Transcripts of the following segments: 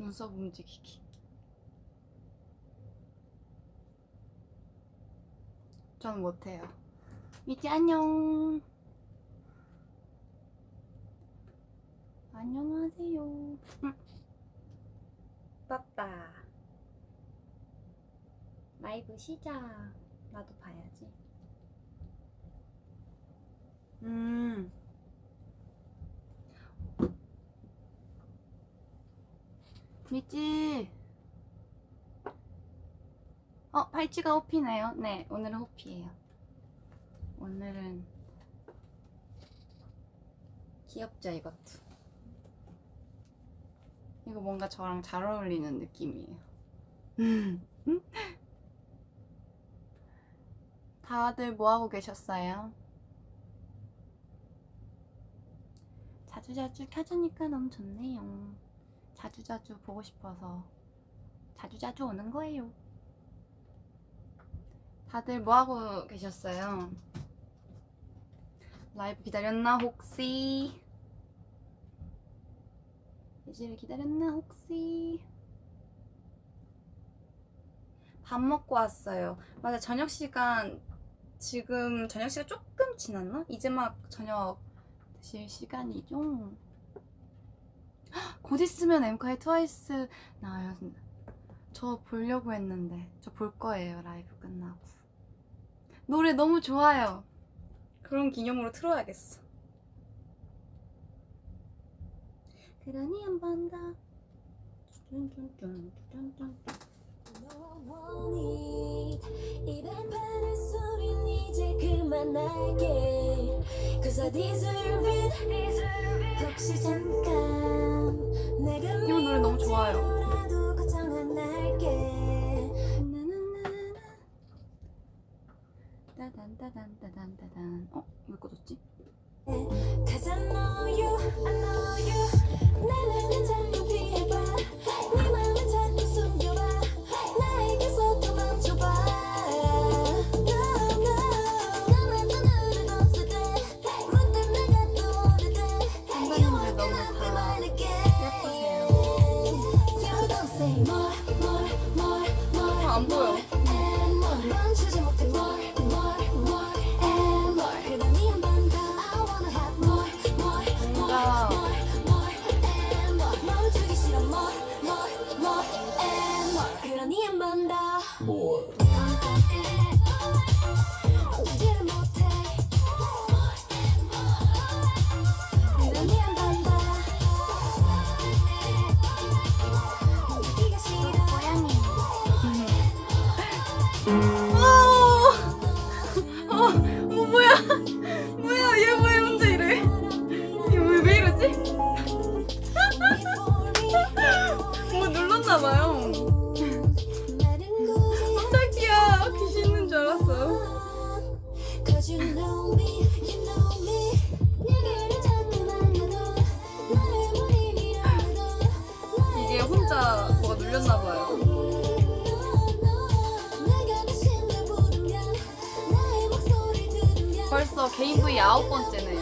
눈썹 움직이기. 저는 못해요. 미지 안녕. 안녕하세요. 떴다. 라이브 시작. 나도 봐야지. 미지. 팔찌가 호피네요. 네, 오늘은 호피예요. 오늘은 귀엽죠, 이것도. 이거 뭔가 저랑 잘 어울리는 느낌이에요. 다들 뭐하고 계셨어요? 자주자주 켜주니까 너무 좋네요. 자주자주 보고 싶어서 자주자주 오는 거예요. 다들 뭐하고 계셨어요? 라이브 기다렸나 혹시? 예지를 기다렸나 혹시? 밥 먹고 왔어요. 맞아, 저녁 시간. 지금 저녁 시간 조금 지났나? 이제 막 저녁 드실 시간이죠? 곧 있으면 엠카이 트와이스 나와요. 저 보려고 했는데 저 볼 거예요. 라이브 끝나고. 노래 너무 좋아요. 그런 기념으로 틀어야겠어. 그러니 한 번 더. 이 노래 너무 좋아요. 따단따단따단따단. 왜 꺼졌지? 안 보여. 뭐야, 얘 왜 혼자 이래? 얘 왜 이러지? 뭐 눌렀나봐요. 깜짝이야, 귀신 있는 줄 알았어. 이게 혼자 뭐가 눌렸나봐요. 벌써 개인 V 9번째네요.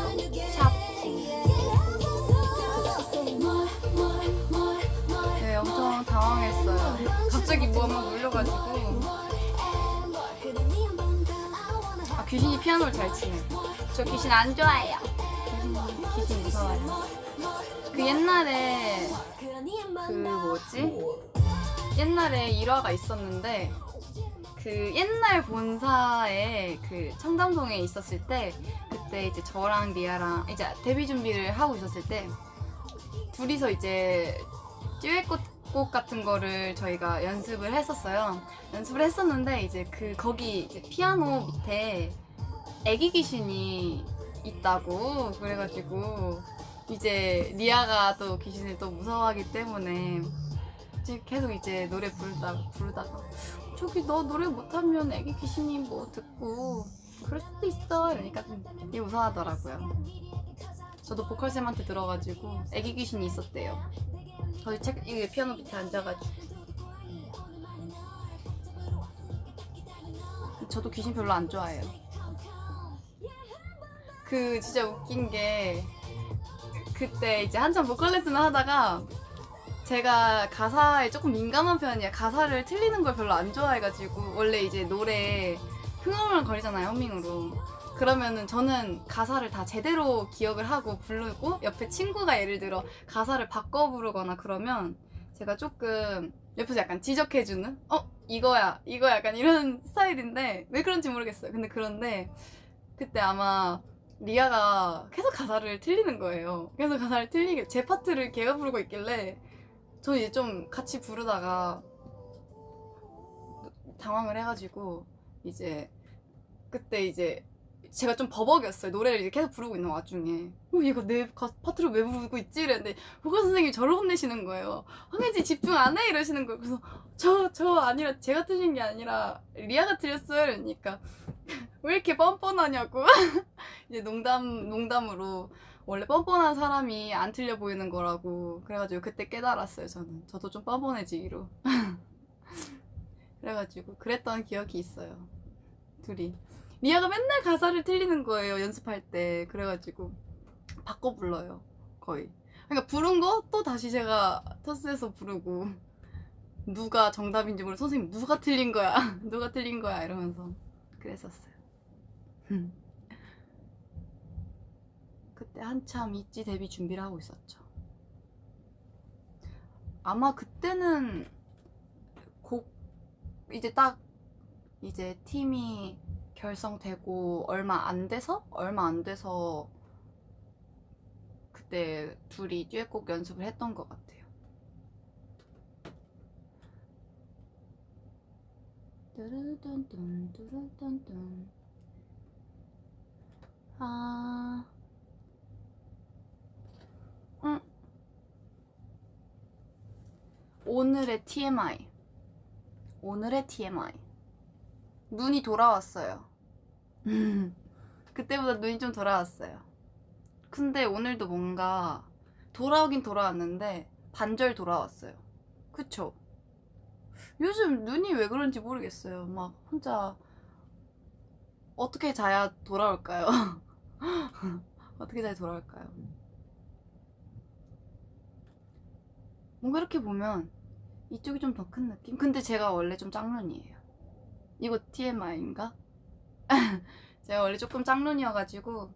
샵. 네, 엄청 당황했어요. 갑자기 뭐 막 눌려가지고. 귀신이 피아노를 잘 치네. 저 귀신 안 좋아해요. 귀신 무서워요. 그 옛날에 옛날에 일화가 있었는데, 그 옛날 본사에 그 청담동에 있었을 때, 그때 이제 저랑 리아랑 이제 데뷔 준비를 하고 있었을 때 둘이서 이제 듀엣곡 같은 거를 저희가 연습을 했었어요. 연습을 했었는데 이제 거기 이제 피아노 밑에 애기 귀신이 있다고 그래가지고 이제 리아가 또 귀신을 또 무서워하기 때문에 이제 계속 이제 노래 부르다가 저기 너 노래 못하면 애기 귀신이 뭐 듣고 그럴 수도 있어 이러니까 되게 무서워하더라고요. 저도 보컬쌤한테 들어가지고 애기 귀신이 있었대요. 거기 이게 피아노 밑에 앉아가지고. 저도 귀신 별로 안 좋아해요. 그 진짜 웃긴 게, 그때 이제 한참 보컬 레슨을 하다가 제가 가사에 조금 민감한 편이야. 가사를 틀리는 걸 별로 안 좋아해가지고 원래 이제 노래 흥얼흥얼거리잖아요, 허밍으로. 그러면은 저는 가사를 다 제대로 기억을 하고 부르고 옆에 친구가 예를 들어 가사를 바꿔 부르거나 그러면 제가 조금 옆에서 약간 지적해주는 이거야 이거 약간 이런 스타일인데 왜 그런지 모르겠어요. 근데 그런데 그때 아마 리아가 계속 가사를 틀리는 거예요. 계속 가사를 틀리게 제 파트를 걔가 부르고 있길래 저 이제 좀 같이 부르다가 당황을 해가지고 이제 그때 이제 제가 좀 버벅이었어요. 노래를 이제 계속 부르고 있는 와중에 얘가 내 파트를 왜 부르고 있지? 이랬는데 보컬 선생님이 저를 혼내시는 거예요. 황혜지 집중 안 해? 이러시는 거예요. 그래서 저 아니라 제가 틀린 게 아니라 리아가 틀렸어요. 그러니까 왜 이렇게 뻔뻔하냐고 이제 농담으로 원래 뻔뻔한 사람이 안 틀려 보이는 거라고 그래가지고 그때 깨달았어요. 저도 좀 뻔뻔해지기로 그래가지고 그랬던 기억이 있어요. 둘이 리아가 맨날 가사를 틀리는 거예요, 연습할 때. 그래가지고 바꿔 불러요, 거의. 그러니까 부른 거 또 다시 제가 터스에서 부르고 누가 정답인지 모르고 선생님 누가 틀린 거야 누가 틀린 거야 이러면서 그랬었어요. 그때 한참 있지 데뷔 준비를 하고 있었죠. 아마 그때는 곡 이제 딱 이제 팀이 결성되고 얼마 안 돼서 그때 둘이 듀엣곡 연습을 했던 것 같아요. 뚜루뚠뚠 뚜루뚠뚠 오늘의 TMI 눈이 돌아왔어요. 그때보다 눈이 좀 돌아왔어요. 근데 오늘도 뭔가 돌아오긴 돌아왔는데 반절 돌아왔어요. 그쵸? 요즘 눈이 왜 그런지 모르겠어요. 막 혼자 어떻게 자야 돌아올까요? 어떻게 자야 돌아올까요? 뭔가 이렇게 보면 이쪽이 좀 더 큰 느낌? 근데 제가 원래 좀 짝눈이에요. 이거 TMI인가? 제가 원래 조금 짝눈이어가지고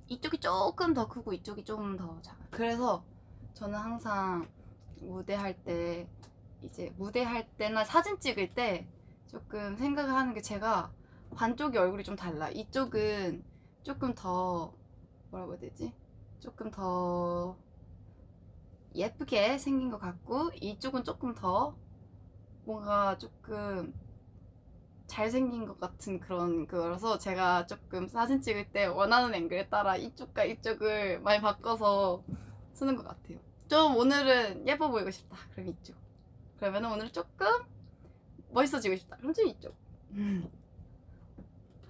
이쪽이 조금 더 크고 이쪽이 좀 더 작아요. 그래서 저는 항상 무대할 때나 사진 찍을 때 조금 생각을 하는 게 제가 반쪽이 얼굴이 좀 달라. 이쪽은 조금 더 뭐라고 해야 되지? 조금 더 예쁘게 생긴 것 같고 이쪽은 조금 더 뭔가 조금 잘생긴 것 같은 그런 거라서 제가 조금 사진 찍을 때 원하는 앵글에 따라 이쪽과 이쪽을 많이 바꿔서 쓰는 것 같아요. 좀 오늘은 예뻐 보이고 싶다. 그럼 이쪽. 그러면 오늘 조금 멋있어지고 싶다. 그럼 좀 이쪽.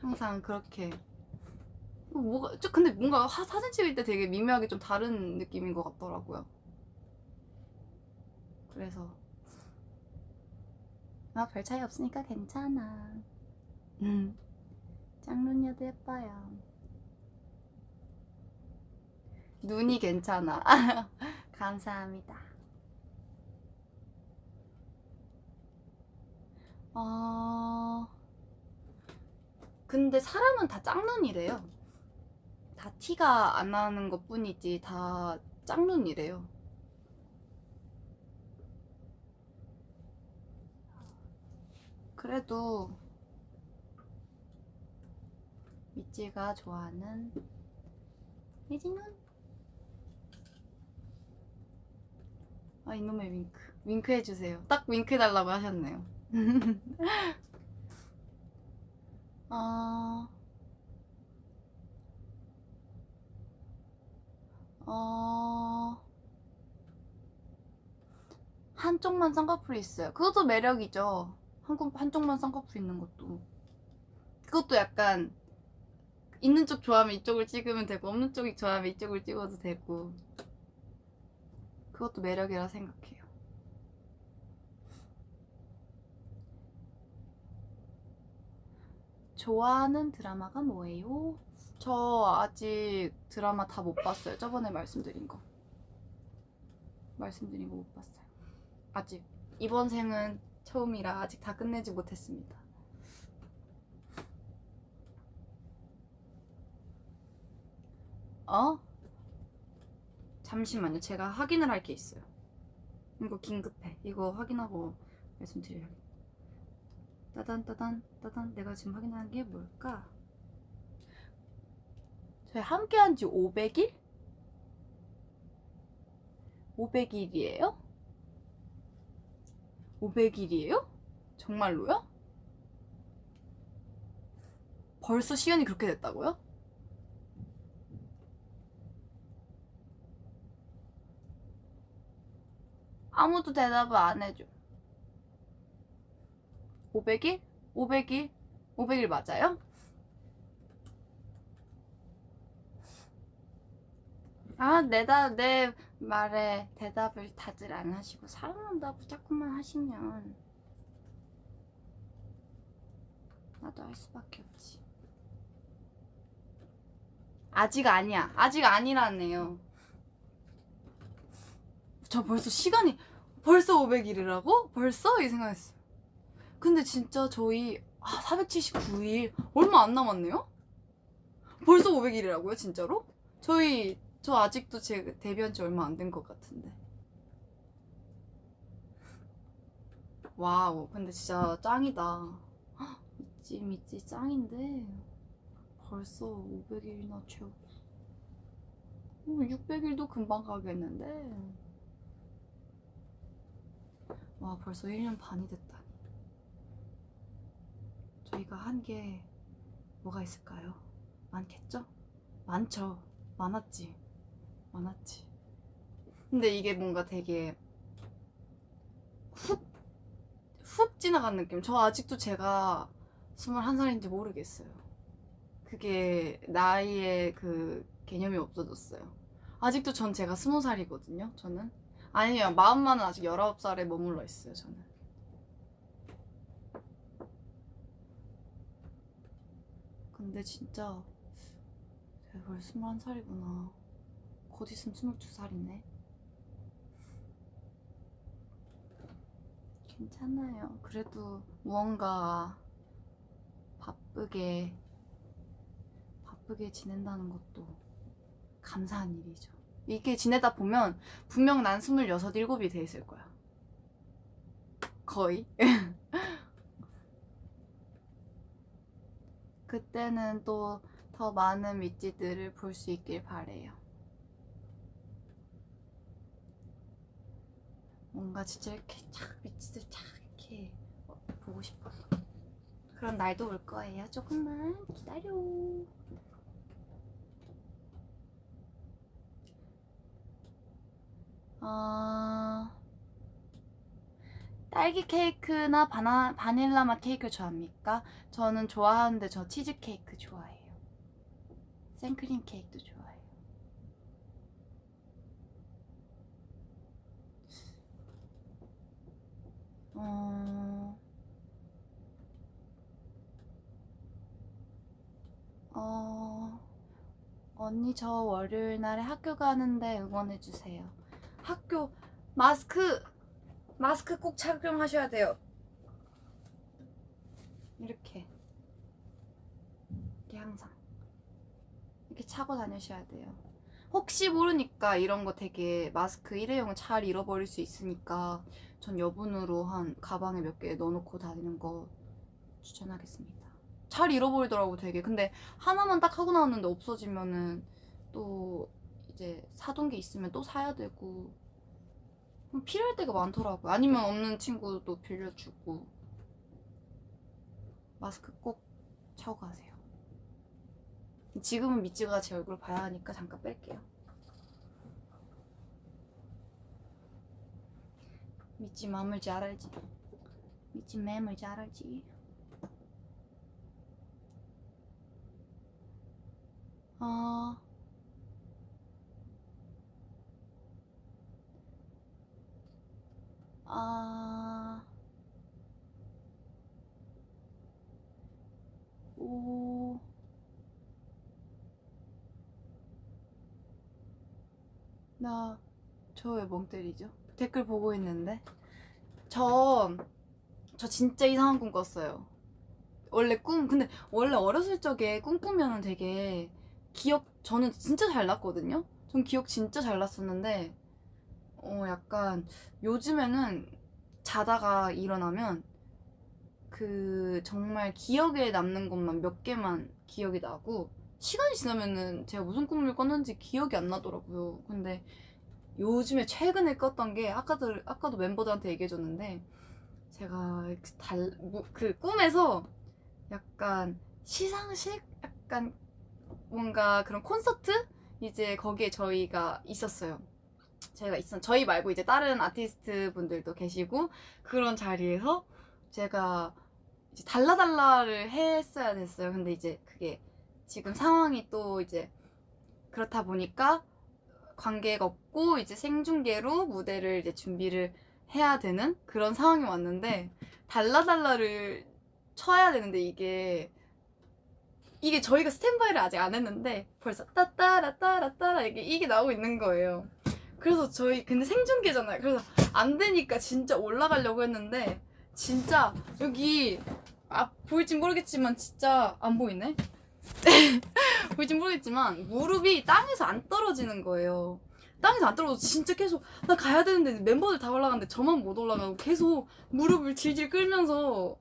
항상 그렇게. 근데 뭔가 사진 찍을 때 되게 미묘하게 좀 다른 느낌인 것 같더라고요. 그래서 별 차이 없으니까 괜찮아. 짝눈이어도 예뻐요. 눈이 괜찮아. 감사합니다. 근데 사람은 다 짝눈이래요. 다 티가 안 나는 것 뿐이지 다 짝눈이래요. 그래도 미찌가 좋아하는 혜진은 이놈의 윙크 해주세요. 딱 윙크 해달라고 하셨네요. 한쪽만 쌍꺼풀이 있어요. 그것도 매력이죠. 한쪽만 쌍꺼풀 있는 것도. 그것도 약간 있는 쪽 좋아하면 이쪽을 찍으면 되고 없는 쪽이 좋아하면 이쪽을 찍어도 되고 그것도 매력이라 생각해요. 좋아하는 드라마가 뭐예요? 저 아직 드라마 다 못 봤어요. 저번에 말씀드린 거. 말씀드린 거 못 봤어요. 아직 이번 생은 처음이라 아직 다 끝내지 못했습니다. 잠시만요. 제가 확인을 할 게 있어요. 이거 긴급해. 이거 확인하고 말씀드려야겠다. 따단. 내가 지금 확인하는 게 뭘까? 저희 함께 한 지 500일? 500일이에요? 500일이에요? 정말로요? 벌써 시간이 그렇게 됐다고요? 아무도 대답을 안 해줘. 500일? 500일? 500일 맞아요? 내 말에 대답을 다들 안 하시고 사랑한다고 자꾸만 하시면 나도 할 수밖에 없지. 아직 아니야. 아직 아니라네요. 저 벌써 시간이 벌써 500일이라고? 벌써? 이 생각했어. 근데 진짜 저희 479일 얼마 안 남았네요? 벌써 500일이라고요? 진짜로? 저 아직도 제 데뷔한 지 얼마 안 된 것 같은데. 와우, 근데 진짜 짱이다. 미찌 짱인데 벌써 500일이나 채우고 600일도 금방 가겠는데. 와, 벌써 1년 반이 됐다니. 저희가 한 게 뭐가 있을까요? 많겠죠? 많죠. 많았지. 근데 이게 뭔가 되게 훅 지나간 느낌. 저 아직도 제가 21살인지 모르겠어요. 그게 나이의 그 개념이 없어졌어요. 아직도 전 제가 20살이거든요. 저는 아니요, 마음만은 아직 19살에 머물러 있어요. 저는. 근데 진짜 제가 벌써 21살이구나. 곧 있으면 22살이네. 괜찮아요. 그래도 무언가 바쁘게 지낸다는 것도 감사한 일이죠. 이렇게 지내다 보면 분명 난 26, 7이 돼 있을 거야. 거의. 그때는 또 더 많은 미찌들을 볼 수 있길 바래요. 뭔가 진짜 이렇게 미찌들 이렇게 보고 싶어서. 그런 날도 올 거예요. 조금만 기다려. 딸기 케이크나 바닐라 맛 케이크 좋아합니까? 저는 좋아하는데 저 치즈 케이크 좋아해요. 생크림 케이크도 좋아해요. 언니 저 월요일 날에 학교 가는데 응원해주세요. 학교 마스크 꼭 착용하셔야 돼요. 이렇게 항상 이렇게 차고 다니셔야 돼요. 혹시 모르니까 이런 거 되게 마스크 일회용을 잘 잃어버릴 수 있으니까 전 여분으로 한 가방에 몇 개 넣어놓고 다니는 거 추천하겠습니다. 잘 잃어버리더라고 되게. 근데 하나만 딱 하고 나왔는데 없어지면은 또 이제 사둔 게 있으면 또 사야 되고 필요할 때가 많더라고요. 아니면 없는 친구도 빌려주고. 마스크 꼭 차고 가세요. 지금은 미찌가 제 얼굴 봐야 하니까 잠깐 뺄게요. 미찌 마음을 잘 알지. 미찌 맴을 잘 알지. 오. 저 왜 멍 때리죠? 댓글 보고 있는데 저 진짜 이상한 꿈 꿨어요. 근데 원래 어렸을 적에 꿈 꾸면은 되게 저는 진짜 잘 났거든요? 전 기억 진짜 잘 났었는데 약간 요즘에는 자다가 일어나면 정말 기억에 남는 것만 몇 개만 기억이 나고 시간이 지나면은 제가 무슨 꿈을 꿨는지 기억이 안 나더라고요. 근데 요즘에 최근에 꿨던 게 아까도 멤버들한테 얘기해줬는데 제가 그 꿈에서 약간 시상식? 약간 뭔가 그런 콘서트? 이제 거기에 저희가 있었어요. 저희 말고 이제 다른 아티스트 분들도 계시고 그런 자리에서 제가 이제 달라달라를 했어야 됐어요. 근데 이제 그게 지금 상황이 또 이제 그렇다 보니까 관계가 없고 이제 생중계로 무대를 이제 준비를 해야 되는 그런 상황이 왔는데 달라달라를 쳐야 되는데 이게 저희가 스탠바이를 아직 안 했는데 벌써 따따라따라따라 이게 나오고 있는 거예요. 그래서 근데 생중계잖아요. 그래서 안 되니까 진짜 올라가려고 했는데 진짜 여기 보일진 모르겠지만 진짜 안 보이네? 보일진 모르겠지만 무릎이 땅에서 안 떨어지는 거예요. 땅에서 안 떨어져서 진짜 계속 나 가야 되는데 멤버들 다 올라가는데 저만 못 올라가고 계속 무릎을 질질 끌면서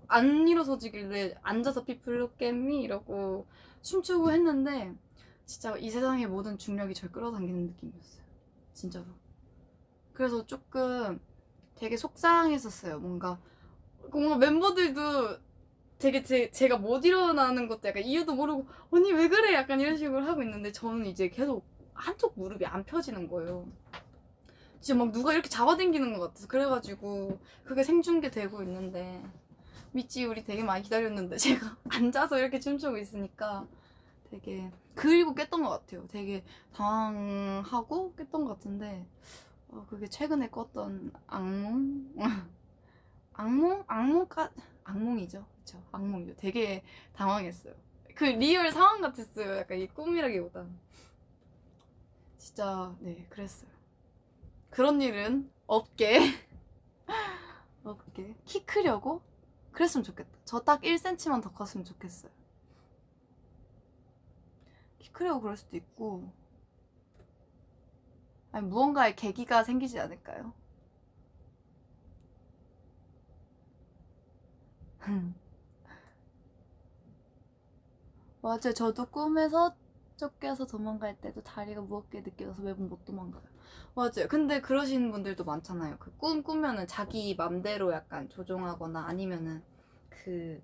안 일어서지길래 앉아서 people look at me 이러고 춤추고 했는데 진짜 이 세상의 모든 중력이 절 끌어당기는 느낌이었어요. 진짜로. 그래서 조금 되게 속상했었어요. 뭔가 멤버들도 되게 제가 못 일어나는 것도 약간 이유도 모르고 언니 왜 그래? 약간 이런 식으로 하고 있는데 저는 이제 계속 한쪽 무릎이 안 펴지는 거예요. 진짜 막 누가 이렇게 잡아당기는 것 같아서 그래가지고 그게 생중계되고 있는데 미찌 우리 되게 많이 기다렸는데 제가 앉아서 이렇게 춤추고 있으니까 되게 그리고 깼던 것 같아요. 되게 당황하고 깼던 것 같은데 그게 최근에 꿨던 악몽? 악몽이죠. 그쵸? 악몽이죠. 되게 당황했어요. 그 리얼 상황 같았어요. 약간 이 꿈이라기보다 진짜 네 그랬어요. 그런 일은 없게 키 크려고? 그랬으면 좋겠다. 저 딱 1cm만 더 컸으면 좋겠어요. 키 크려고 그럴 수도 있고 아니 무언가의 계기가 생기지 않을까요? 맞아요. 저도 꿈에서 쫓겨서 도망갈 때도 다리가 무겁게 느껴져서 매번 못 도망가요. 맞아요. 근데 그러시는 분들도 많잖아요. 그 꿈 꾸면은 자기 맘대로 약간 조종하거나 아니면은 그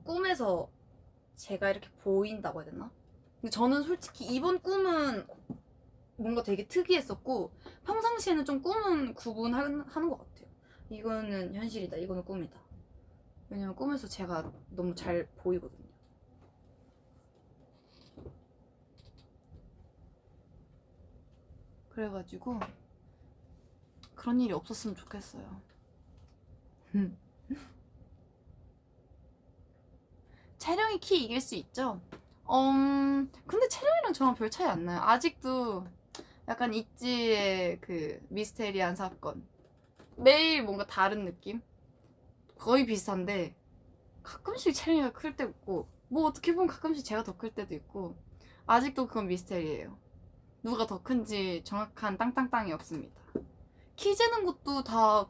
꿈에서 제가 이렇게 보인다고 해야 되나? 근데 저는 솔직히 이번 꿈은 뭔가 되게 특이했었고 평상시에는 좀 꿈은 구분하는 것 같아요. 이거는 현실이다. 이거는 꿈이다. 왜냐면 꿈에서 제가 너무 잘 보이거든요. 그래가지고 그런 일이 없었으면 좋겠어요. 채령이 키 이길 수 있죠? 근데 채령이랑 저랑 별 차이 안 나요. 아직도 약간 있지의 그 미스테리한 사건. 매일 뭔가 다른 느낌? 거의 비슷한데 가끔씩 채령이가 클 때도 있고 뭐 어떻게 보면 가끔씩 제가 더 클 때도 있고 아직도 그건 미스테리예요. 누가 더 큰지 정확한 땅땅땅이 없습니다. 키 재는 것도 다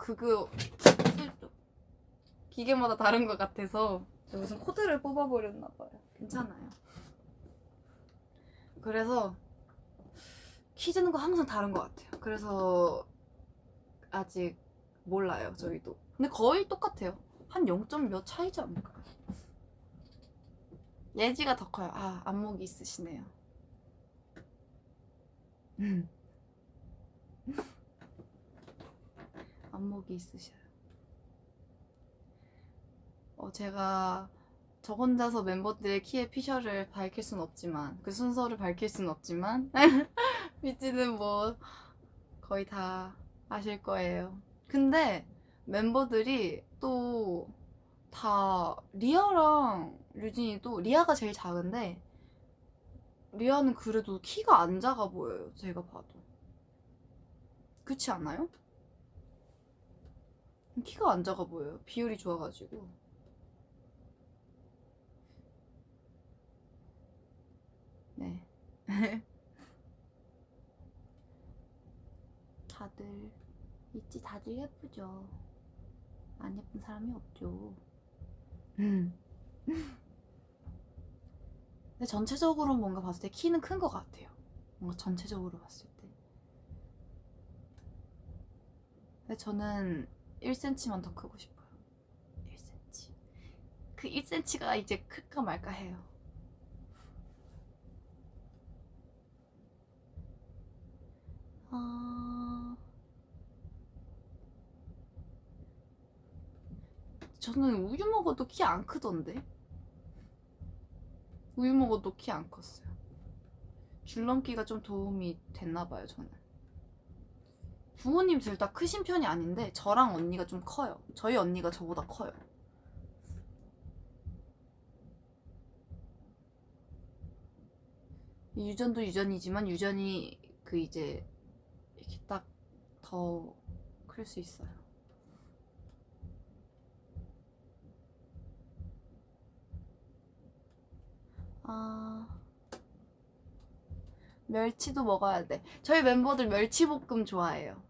기계마다 다른 것 같아서 무슨 코드를 뽑아버렸나봐요. 괜찮아요. 그래서 키 재는 거 항상 다른 것 같아요. 그래서 아직 몰라요, 저희도. 근데 거의 똑같아요. 한 0점 몇 차이지 않을까? 예지가 더 커요. 안목이 있으시네요. 안목이 있으셔요. 제가 저 혼자서 멤버들의 키의 피셜을 밝힐 순 없지만 그 순서를 밝힐 순 없지만 미찌는 뭐 거의 다 아실 거예요. 근데 멤버들이 또 다 리아랑 류진이도 리아가 제일 작은데 리아는 그래도 키가 안 작아 보여요. 제가 봐도. 그렇지 않아요? 키가 안 작아 보여요. 비율이 좋아가지고. 네. 다들 있지, 다들 예쁘죠. 안 예쁜 사람이 없죠. 근데 전체적으로 뭔가 봤을 때 키는 큰 것 같아요. 뭔가 전체적으로 봤을 때. 근데 저는 1cm만 더 크고 싶어요. 1cm. 그 1cm가 이제 클까 말까 해요. 저는 우유 먹어도 키 안 크던데? 우유 먹어도 키 안 컸어요. 줄넘기가 좀 도움이 됐나봐요, 저는. 부모님 둘 다 크신 편이 아닌데 저랑 언니가 좀 커요. 저희 언니가 저보다 커요. 유전도 유전이지만 유전이 그 이제 이렇게 딱 더 클 수 있어요. 멸치도 먹어야 돼. 저희 멤버들 멸치볶음 좋아해요.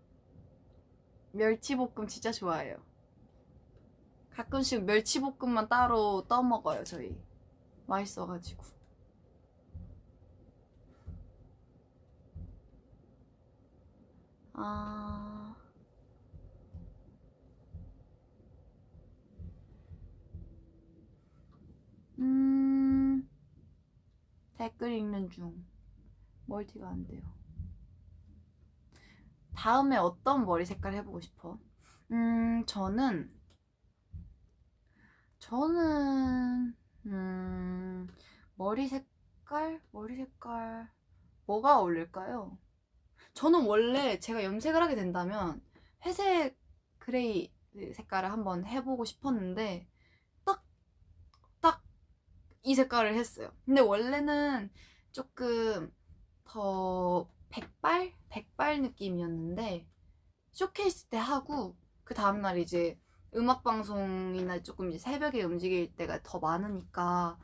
멸치볶음 진짜 좋아해요. 가끔씩 멸치볶음만 따로 떠 먹어요, 저희. 맛있어가지고. 댓글 읽는 중. 멀티가 안 돼요. 다음에 어떤 머리 색깔 해보고 싶어? 저는 머리 색깔 뭐가 어울릴까요? 저는 원래 제가 염색을 하게 된다면 회색 그레이 색깔을 한번 해보고 싶었는데 딱 이 색깔을 했어요. 근데 원래는 조금 더 백발 느낌이었는데 쇼케이스 때 하고 그 다음날 이제 음악 방송이나 조금 이제 새벽에 움직일 때가 더 많으니까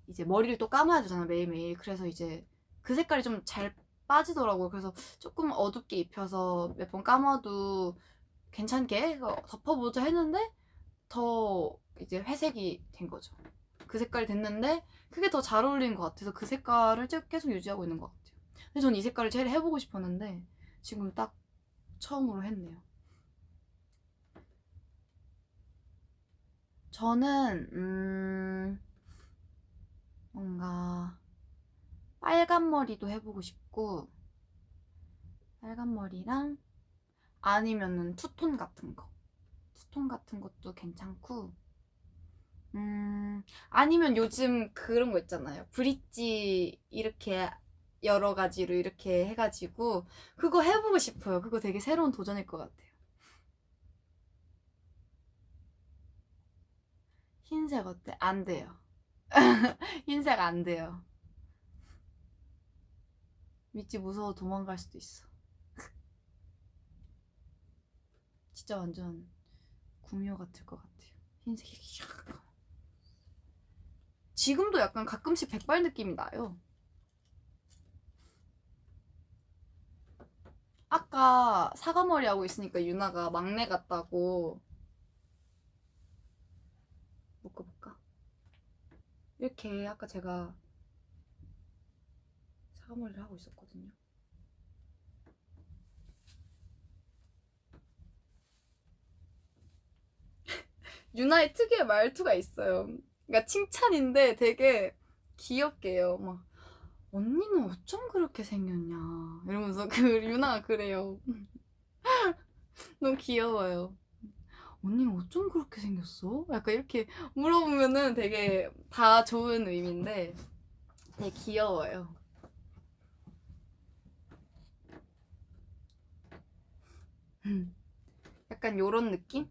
이제 머리를 또 감아야 되잖아, 매일매일. 그래서 이제 그 색깔이 좀 잘 빠지더라고요. 그래서 조금 어둡게 입혀서 몇 번 감아도 괜찮게 덮어보자 했는데 더 이제 회색이 된 거죠. 그 색깔이 됐는데 그게 더 잘 어울리는 것 같아서 그 색깔을 계속 유지하고 있는 것 같아요. 근데 전 이 색깔을 제일 해보고 싶었는데 지금 딱 처음으로 했네요. 저는 뭔가 빨간 머리도 해보고 싶고, 빨간 머리랑 아니면은 투톤 같은 거, 투톤 같은 것도 괜찮고, 아니면 요즘 그런 거 있잖아요. 브릿지 이렇게 여러 가지로 이렇게 해가지고 그거 해보고 싶어요. 그거 되게 새로운 도전일 것 같아요. 흰색 어때? 안 돼요. 흰색 안 돼요. 미찌 무서워 도망갈 수도 있어. 진짜 완전 구미호 같을 것 같아요. 흰색이 샥. 지금도 약간 가끔씩 백발 느낌이 나요. 아까 사과머리 하고 있으니까 유나가 막내 같다고 묶어볼까? 이렇게 아까 제가 사과머리를 하고 있었거든요. 유나의 특유의 말투가 있어요. 그러니까 칭찬인데 되게 귀엽게 해요. 막 언니는 어쩜 그렇게 생겼냐 이러면서 그 유나가 그래요. 너무 귀여워요. 언니는 어쩜 그렇게 생겼어? 약간 이렇게 물어보면은 되게 다 좋은 의미인데 되게 귀여워요. 약간 요런 느낌?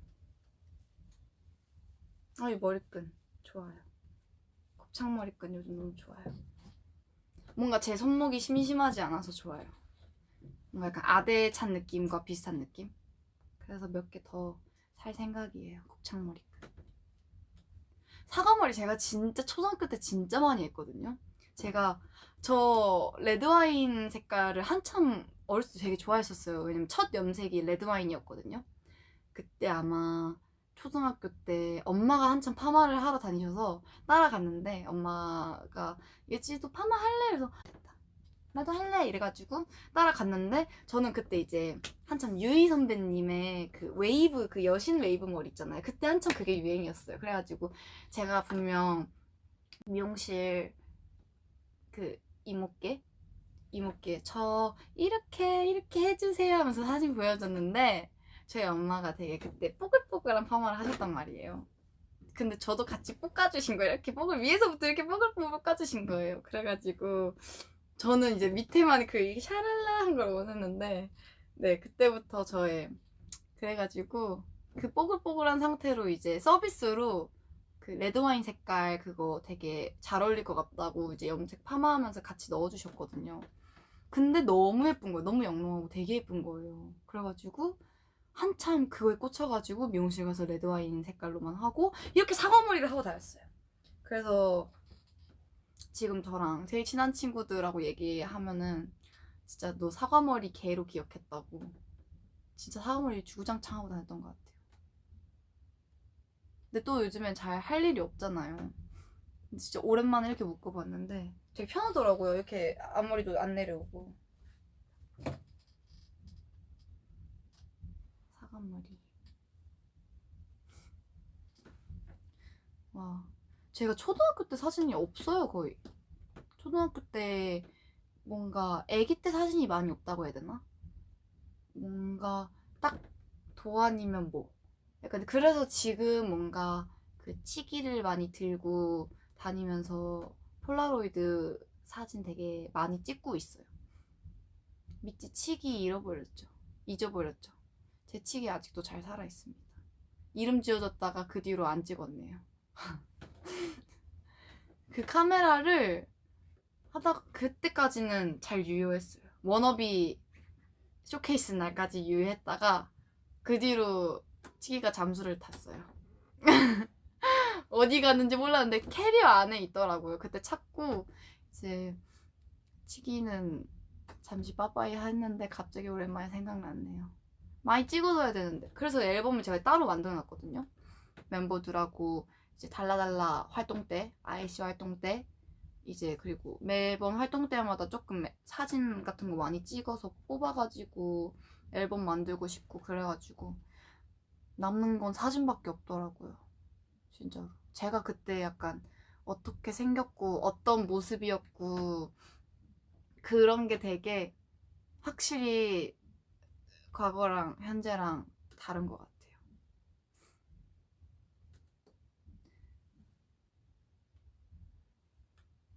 이 머리끈 좋아요. 곱창머리끈 요즘 너무 좋아요. 뭔가 제 손목이 심심하지 않아서 좋아요. 뭔가 약간 아대 찬 느낌과 비슷한 느낌. 그래서 몇 개 더 살 생각이에요. 곱창머리. 사과머리 제가 진짜 초등학교 때 진짜 많이 했거든요. 제가 저 레드와인 색깔을 한참 어렸을 때 되게 좋아했었어요. 왜냐면 첫 염색이 레드와인이었거든요. 그때 아마 초등학교 때 엄마가 한참 파마를 하러 다니셔서 따라갔는데 엄마가 예지도 파마 할래? 그래서 나도 할래 이래가지고 따라갔는데 저는 그때 이제 한참 유희 선배님의 그 웨이브 그 여신 웨이브 머리 있잖아요. 그때 한참 그게 유행이었어요. 그래가지고 제가 분명 미용실 그 이모께 저 이렇게 해주세요 하면서 사진 보여줬는데 저희 엄마가 되게 그때 뽀글뽀글한 파마를 하셨단 말이에요. 근데 저도 같이 볶아주신 거예요. 이렇게 뽀글 위에서부터 이렇게 뽀글뽀글 볶아주신 거예요. 그래가지고 저는 이제 밑에만 그 샤랄라한 걸 원했는데 네 그때부터 저의 그래가지고 그 뽀글뽀글한 상태로 이제 서비스로 그 레드와인 색깔 그거 되게 잘 어울릴 것 같다고 이제 염색 파마하면서 같이 넣어주셨거든요. 근데 너무 예쁜 거예요. 너무 영롱하고 되게 예쁜 거예요. 그래가지고 한참 그거에 꽂혀가지고 미용실 가서 레드와인 색깔로만 하고 이렇게 사과머리를 하고 다녔어요. 그래서 지금 저랑 제일 친한 친구들하고 얘기하면은 진짜 너 사과머리 개로 기억했다고. 진짜 사과머리 주구장창 하고 다녔던 것 같아요. 근데 또 요즘엔 잘 할 일이 없잖아요. 진짜 오랜만에 이렇게 묶어봤는데 되게 편하더라고요. 이렇게 앞머리도 안 내려오고. 사과머리. 와, 제가 초등학교 때 사진이 없어요, 거의. 초등학교 때 뭔가 아기 때 사진이 많이 없다고 해야 되나? 뭔가 딱 도안이면 뭐. 약간 그래서 지금 뭔가 그 치기를 많이 들고 다니면서 폴라로이드 사진 되게 많이 찍고 있어요. 밑지 치기 잊어버렸죠. 제 치기 아직도 잘 살아있습니다. 이름 지어졌다가 그 뒤로 안 찍었네요. 그 카메라를 하다가 그때까지는 잘 유효했어요. 워너비 쇼케이스 날까지 유효했다가 그 뒤로 치기가 잠수를 탔어요. 어디 갔는지 몰랐는데 캐리어 안에 있더라고요. 그때 찾고 이제 치기는 잠시 빠빠이 했는데 갑자기 오랜만에 생각났네요. 많이 찍어둬야 되는데. 그래서 앨범을 제가 따로 만들어놨거든요. 멤버들하고 이제 달라달라 활동 때, IC 활동 때, 이제 그리고 매번 활동 때마다 조금 사진 같은 거 많이 찍어서 뽑아가지고 앨범 만들고 싶고 그래가지고 남는 건 사진밖에 없더라고요. 진짜로. 제가 그때 약간 어떻게 생겼고 어떤 모습이었고 그런 게 되게 확실히 과거랑 현재랑 다른 것 같아요.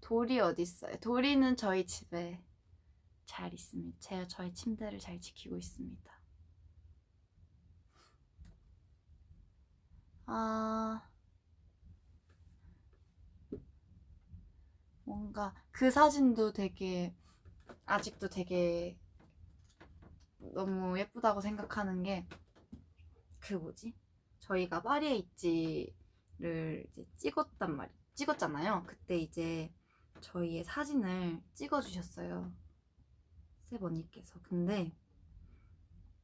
돌이 어디 있어요? 돌이는 저희 집에 잘 있습니다. 제가 저희 침대를 잘 지키고 있습니다. 아, 뭔가 그 사진도 되게 아직도 되게 너무 예쁘다고 생각하는 게 그 뭐지? 저희가 파리에 있지를 이제 찍었잖아요. 그때 이제 저희의 사진을 찍어주셨어요. 셉 언니께서. 근데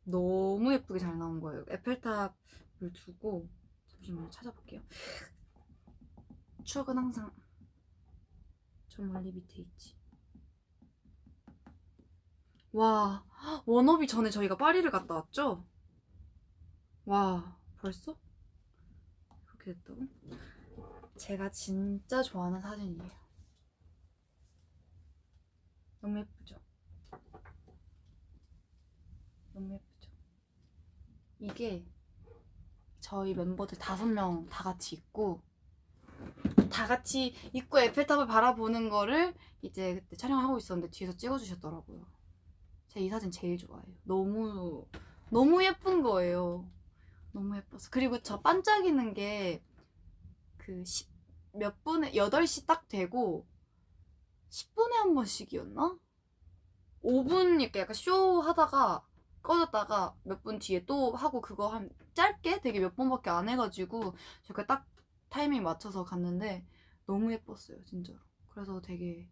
너무 예쁘게 잘 나온 거예요. 에펠탑을 두고 잠시만요. 찾아볼게요. 추억은 항상 저 멀리 밑에 있지. 와, 워너비 전에 저희가 파리를 갔다 왔죠? 와, 벌써? 그렇게 됐다고? 제가 진짜 좋아하는 사진이에요. 너무 예쁘죠? 너무 예쁘죠? 이게 저희 멤버들 5명 다 같이 있고 에펠탑을 바라보는 거를 이제 그때 촬영하고 있었는데 뒤에서 찍어주셨더라고요. 제가 이 사진 제일 좋아해요. 너무 예쁜 거예요. 너무 예뻐서. 그리고 저 반짝이는 게 그 몇 분에 8시 딱 되고 10분에 한 번씩이었나? 5분 이렇게 약간 쇼 하다가 꺼졌다가 몇 분 뒤에 또 하고 그거 한 짧게 되게 몇 번밖에 안 해가지고 제가 딱 타이밍 맞춰서 갔는데 너무 예뻤어요 진짜로. 그래서 되게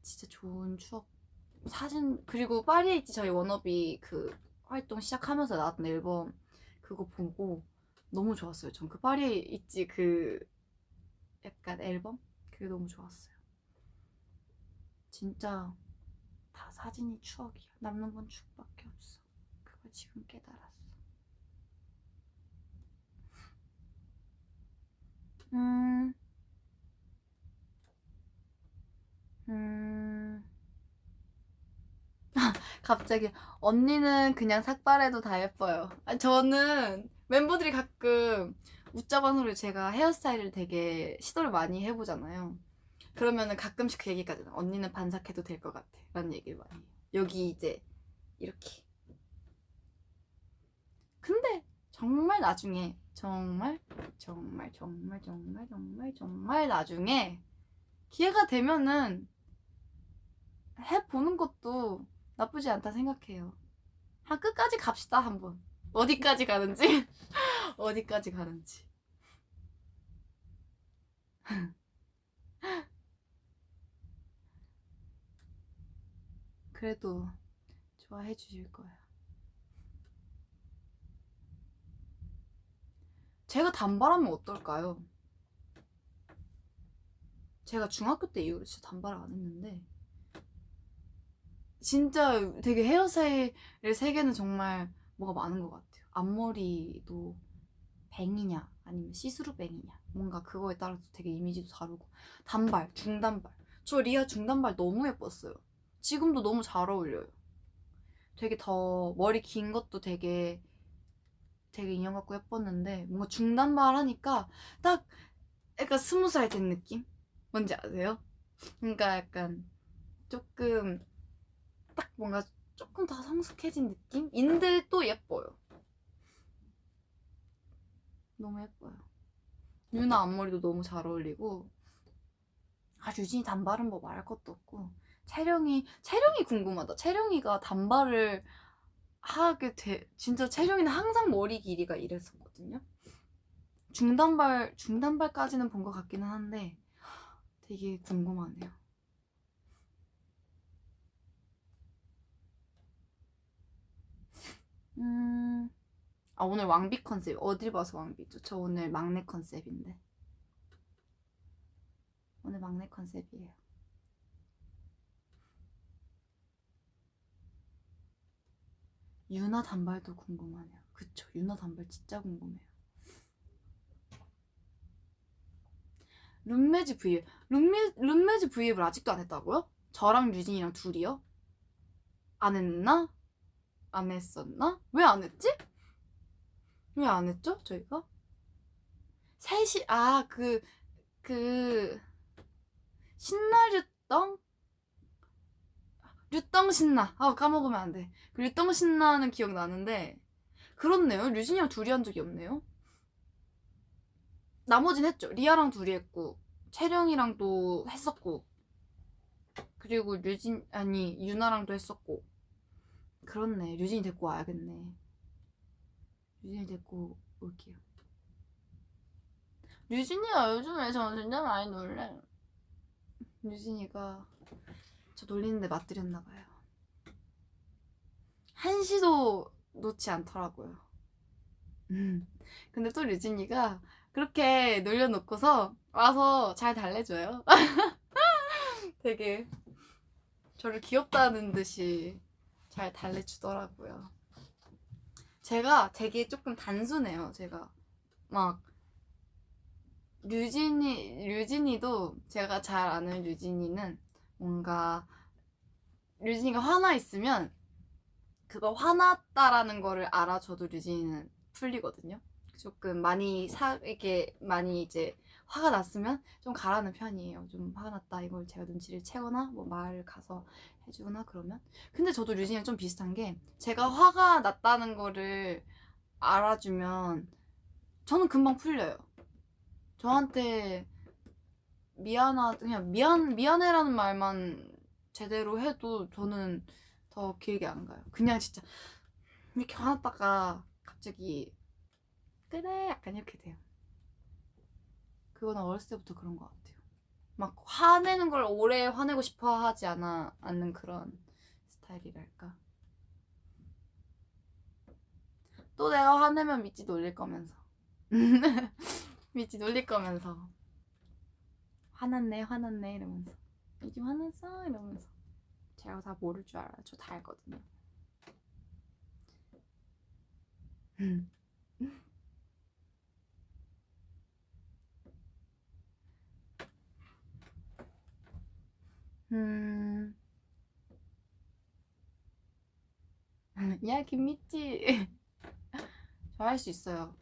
진짜 좋은 추억. 사진 그리고 파리에 있지 저희 워너비 그 활동 시작하면서 나왔던 앨범 그거 보고 너무 좋았어요. 전 그 파리에 있지 그 약간 앨범 그게 너무 좋았어요. 진짜 다 사진이 추억이야. 남는 건 추억밖에 없어. 그걸 지금 깨달았어. 음, 음. 갑자기 언니는 그냥 삭발해도 다 예뻐요. 아니, 저는 멤버들이 가끔 웃자반으로 제가 헤어스타일을 되게 시도를 많이 해보잖아요. 그러면은 가끔씩 그 얘기까지 나. 언니는 반삭해도 될 것 같아. 라는 얘기를 많이 해요. 여기 이제 이렇게. 근데 정말 나중에 정말 정말 정말 정말 정말 정말 나중에 기회가 되면은 해보는 것도 나쁘지 않다 생각해요. 한 끝까지 갑시다 한번. 어디까지 가는지 어디까지 가는지. 그래도 좋아해 주실 거야. 제가 단발하면 어떨까요? 제가 중학교 때 이후로 진짜 단발을 안 했는데 진짜 되게 헤어스타일의 세계는 정말 뭐가 많은 것 같아요. 앞머리도 뱅이냐 아니면 시스루 뱅이냐 뭔가 그거에 따라서 되게 이미지도 다르고 단발, 중단발. 저 리아 중단발 너무 예뻤어요. 지금도 너무 잘 어울려요. 되게 더 머리 긴 것도 되게 인형 같고 예뻤는데 뭔가 중단발 하니까 딱 약간 20살 된 느낌? 뭔지 아세요? 그러니까 약간 조금 딱 뭔가 조금 더 성숙해진 느낌인데 또 예뻐요. 너무 예뻐요. 유나 앞머리도 너무 잘 어울리고 유진이 단발은 뭐 말할 것도 없고 채령이 궁금하다. 채령이가 단발을 하게 돼. 진짜 채령이는 항상 머리 길이가 이랬었거든요. 중단발까지는 본 것 같기는 한데 되게 궁금하네요. 오늘 왕비 컨셉. 어딜 봐서 왕비죠? 저 오늘 막내 컨셉인데. 오늘 막내 컨셉이에요. 유나 단발도 궁금하네요. 그쵸, 유나 단발 진짜 궁금해요. 룸메즈 V앱. 룸메즈 V앱을 아직도 안 했다고요? 저랑 유진이랑 둘이요? 안 했나? 안 했었나? 왜 안 했지? 왜 안 했죠? 저희가? 셋이, 신나류떡? 류떡 신나. 까먹으면 안 돼. 그 류떡 신나는 기억 나는데, 그렇네요. 류진이랑 둘이 한 적이 없네요. 나머진 했죠. 리아랑 둘이 했고, 채령이랑도 했었고, 그리고 유나랑도 했었고. 그렇네. 류진이 데리고 와야겠네. 류진이 데리고 올게요. 류진이가 요즘에 저 진짜 많이 놀래. 류진이가 저 놀리는데 맞들였나봐요. 한시도 놓지 않더라고요. 근데 또 류진이가 그렇게 놀려놓고서 와서 잘 달래줘요. 되게 저를 귀엽다는 듯이 잘 달래주더라고요. 제가 되게 조금 단순해요. 제가 막 류진이도 제가 잘 아는 류진이는 뭔가 류진이가 화나 있으면 그거 화났다라는 거를 알아줘도 류진이는 풀리거든요. 조금 이게 많이 이제 화가 났으면 좀 가라는 편이에요. 좀 화가 났다 이걸 제가 눈치를 채거나 뭐 말 가서 해주거나 그러면. 근데 저도 류진이랑 좀 비슷한 게 제가 화가 났다는 거를 알아주면 저는 금방 풀려요. 저한테 그냥 미안해라는 말만 제대로 해도 저는 더 길게 안 가요. 그냥 진짜 이렇게 화났다가 갑자기 그래 약간 이렇게 돼요. 그거는 어렸을 때부터 그런 것 같아요. 막 화내는 걸 오래 화내고 싶어 하지 않는 그런 스타일이랄까. 또 내가 화내면 미찌 놀릴 거면서 미찌 놀릴 거면서 화났네 화났네 이러면서 미찌 화났어 이러면서 제가 다 모를 줄 알아요. 저 다 알거든요. 야 김미찌 저 할 수 있어요.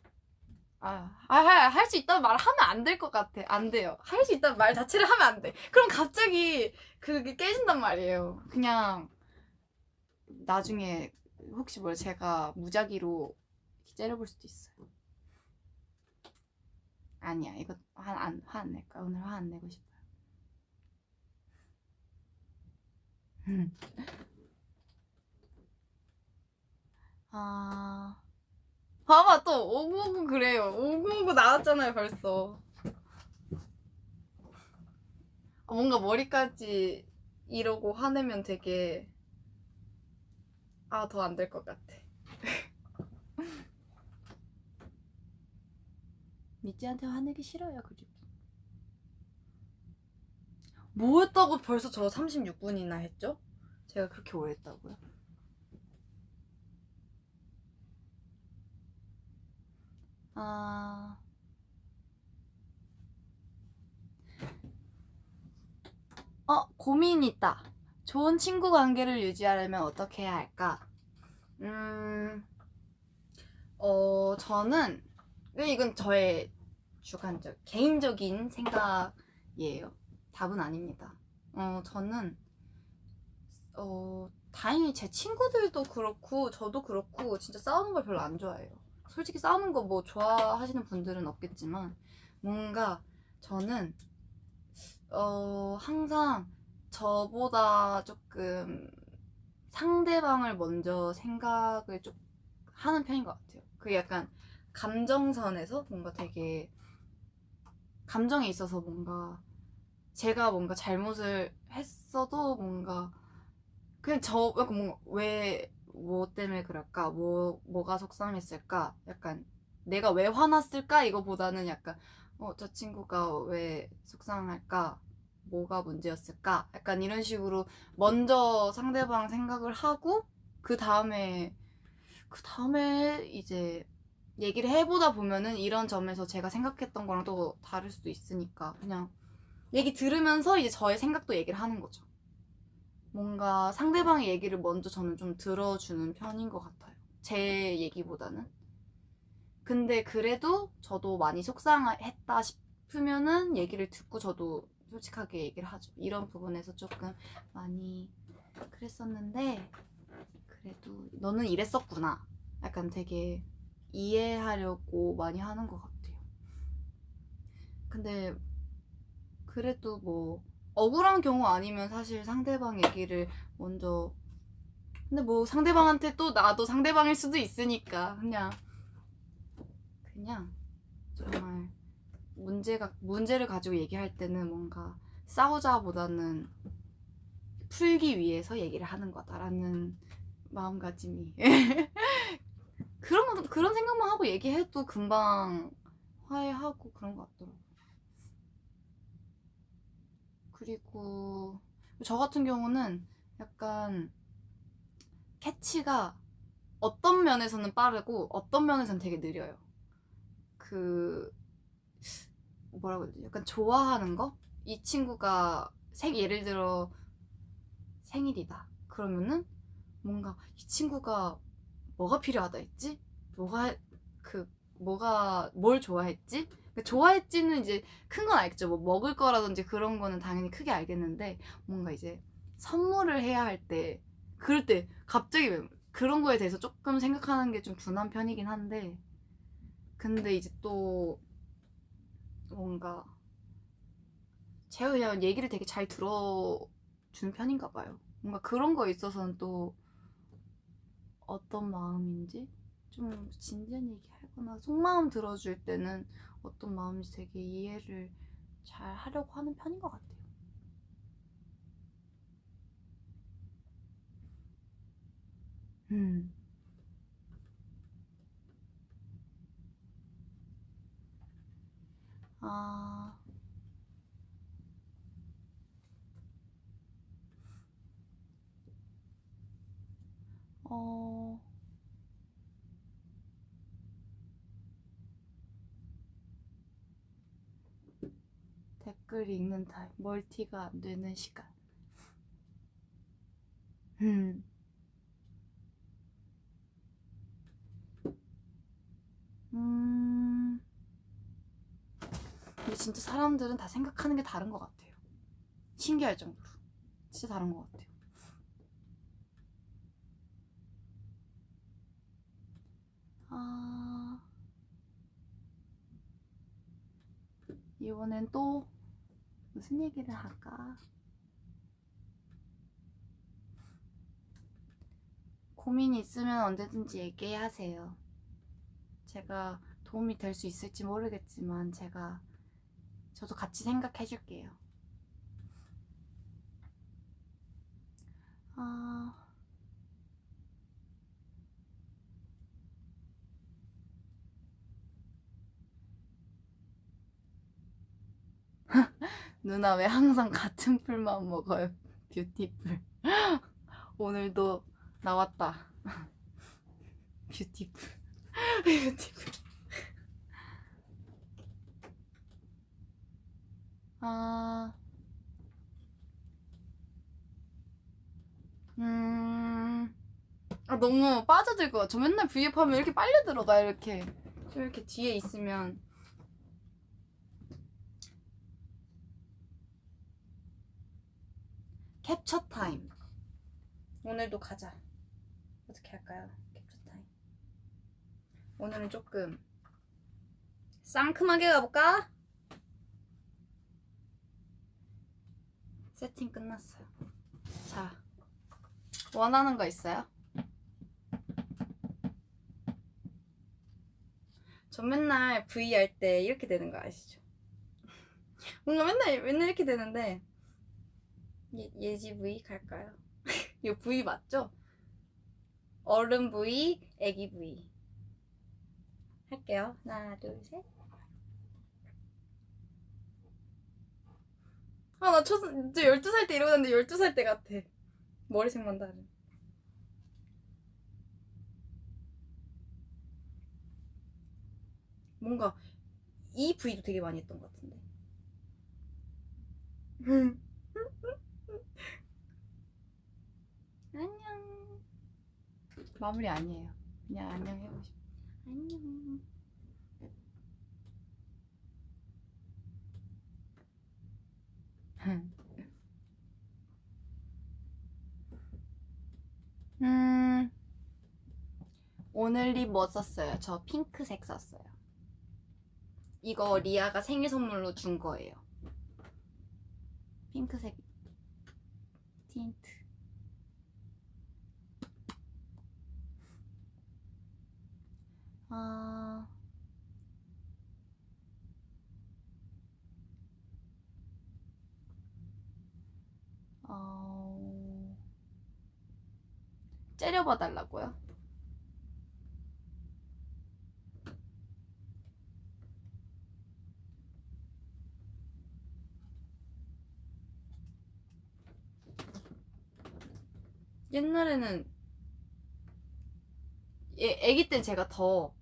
할 수 있다는 말을 하면 안 될 것 같아. 안 돼요. 할 수 있다는 말 자체를 하면 안 돼. 그럼 갑자기 그게 깨진단 말이에요. 그냥 나중에 혹시 뭘 제가 무작위로 째려볼 수도 있어요. 아니야, 이거 화 안 낼 거야. 오늘 화 안 내고 싶어요. 아, 봐봐 또 5959 그래요. 5959 나왔잖아요 벌써. 뭔가 머리까지 이러고 화내면 되게 더 안 될 것 같아. 미찌한테 화내기 싫어요. 그리고 뭐 했다고 벌써 저 36분이나 했죠? 제가 그렇게 오래 했다고요? 고민이 있다. 좋은 친구 관계를 유지하려면 어떻게 해야 할까? 저는 이건 저의 개인적인 생각이에요. 답은 아닙니다. 저는 다행히 제 친구들도 그렇고 저도 그렇고 진짜 싸우는 걸 별로 안 좋아해요. 솔직히 싸우는 거 뭐 좋아하시는 분들은 없겠지만 뭔가 저는 항상 저보다 조금 상대방을 먼저 생각을 좀 하는 편인 것 같아요. 그게 약간 감정선에서 뭔가 되게 감정에 있어서 뭔가 제가 뭔가 잘못을 했어도 뭔가 그냥 약간 뭔가 왜 뭐 때문에 그럴까? 뭐가 속상했을까? 약간 내가 왜 화났을까? 이거보다는 약간 저 친구가 왜 속상할까? 뭐가 문제였을까? 약간 이런 식으로 먼저 상대방 생각을 하고 그 다음에 이제 얘기를 해보다 보면은 이런 점에서 제가 생각했던 거랑 또 다를 수도 있으니까 그냥 얘기 들으면서 이제 저의 생각도 얘기를 하는 거죠. 뭔가 상대방의 얘기를 먼저 저는 좀 들어주는 편인 것 같아요. 제 얘기보다는. 근데 그래도 저도 많이 속상했다 싶으면은 얘기를 듣고 저도 솔직하게 얘기를 하죠. 이런 부분에서 조금 많이 그랬었는데 그래도 너는 이랬었구나. 약간 되게 이해하려고 많이 하는 것 같아요. 근데 그래도 뭐 억울한 경우 아니면 사실 상대방 얘기를 먼저 근데 뭐 상대방한테 또 나도 상대방일 수도 있으니까 그냥 정말 문제를 가지고 얘기할 때는 뭔가 싸우자보다는 풀기 위해서 얘기를 하는 거다라는 마음가짐이 그런 생각만 하고 얘기해도 금방 화해하고 그런 것 같더라고요. 그리고 저 같은 경우는 약간 캐치가 어떤 면에서는 빠르고 어떤 면에서는 되게 느려요. 그 뭐라고 해야 되지? 약간 좋아하는 거? 이 친구가 예를 들어 생일이다. 그러면은 뭔가 이 친구가 뭐가 필요하다 했지? 뭘 좋아했지? 좋아했지는 이제 큰 건 알겠죠. 뭐 먹을 거라든지 그런 거는 당연히 크게 알겠는데 뭔가 이제 선물을 해야 할 때 그럴 때 갑자기 그런 거에 대해서 조금 생각하는 게 좀 둔한 편이긴 한데 근데 이제 또 뭔가 제가 그냥 얘기를 되게 잘 주는 편인가 봐요. 뭔가 그런 거에 있어서는 또 어떤 마음인지 좀 진지한 얘기 하거나 속마음 들어줄 때는 어떤 마음인지 되게 이해를 잘 하려고 하는 편인 것 같아요. 음. 아, 어, 댓글 읽는 타입, 멀티가 안 되는 시간. 음, 음, 근데 진짜 사람들은 다 생각하는 게 다른 것 같아요. 신기할 정도로. 진짜 다른 것 같아요. 아, 이번엔 또 무슨 얘기를 할까? 고민이 있으면 언제든지 얘기하세요. 제가 도움이 될 수 있을지 모르겠지만 저도 같이 생각해 줄게요. 아, 누나 왜 항상 같은 풀만 먹어요? 뷰티풀. 오늘도 나왔다. 뷰티풀. 뷰티풀. 아, 너무 빠져들 것 같아. 저 맨날 V앱 하면 이렇게 빨려 들어가, 이렇게. 좀 이렇게 뒤에 있으면. 캡처 타임. 오늘도 가자. 어떻게 할까요? 캡처 타임. 오늘은 조금 상큼하게 가볼까? 세팅 끝났어요. 자, 원하는 거 있어요? 저 맨날 V 할 때 이렇게 되는 거 아시죠? 뭔가 맨날 이렇게 되는데 예지 V 갈까요? 이거 V 맞죠? 어른 V, 애기 V 할게요. 하나, 둘, 셋. 아, 나 12살 때 이러고 다녔는데 12살 때 같아. 머리색만 다른. 뭔가 이 V도 되게 많이 했던 것 같은데. 안녕. 마무리 아니에요. 그냥 안녕 해보고 싶어. 안녕. 오늘 립 뭐 썼어요? 저 핑크색 썼어요. 이거 리아가 생일 선물로 준 거예요. 핑크색 틴트. 아, 째려봐 달라고요? 옛날에는 애기 때 제가 더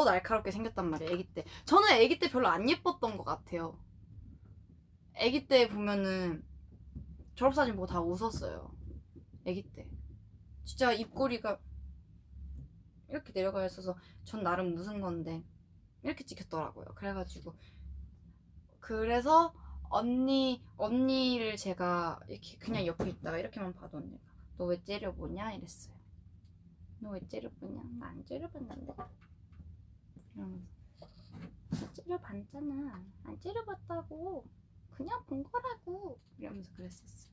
날카롭게 생겼단 말이에요. 애기 때. 저는 애기 때 별로 안 예뻤던 것 같아요. 애기 때 보면은 졸업사진 보고 다 웃었어요. 애기 때. 진짜 입꼬리가 이렇게 내려가 있어서 전 나름 웃은 건데 이렇게 찍혔더라고요. 그래서 언니를 제가 이렇게 그냥 옆에 있다가 이렇게만 봐도 언니가 너 왜 째려보냐 이랬어요. 너 왜 째려보냐? 나 안 째려봤는데. 이러면서 째려봤잖아. 안 째려봤다고. 그냥 본 거라고. 이러면서 그랬었어요.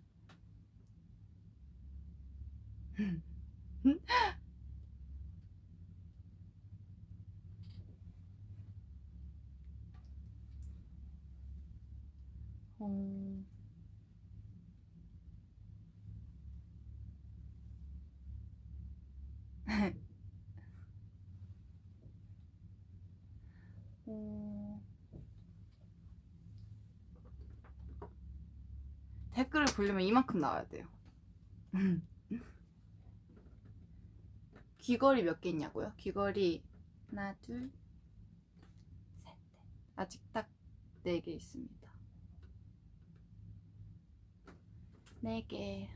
어... 어... 댓글을 보려면 이만큼 나와야 돼요. 귀걸이 몇 개 있냐고요? 귀걸이 하나, 둘, 셋, 넷. 아직 딱 4개 있습니다. 4개.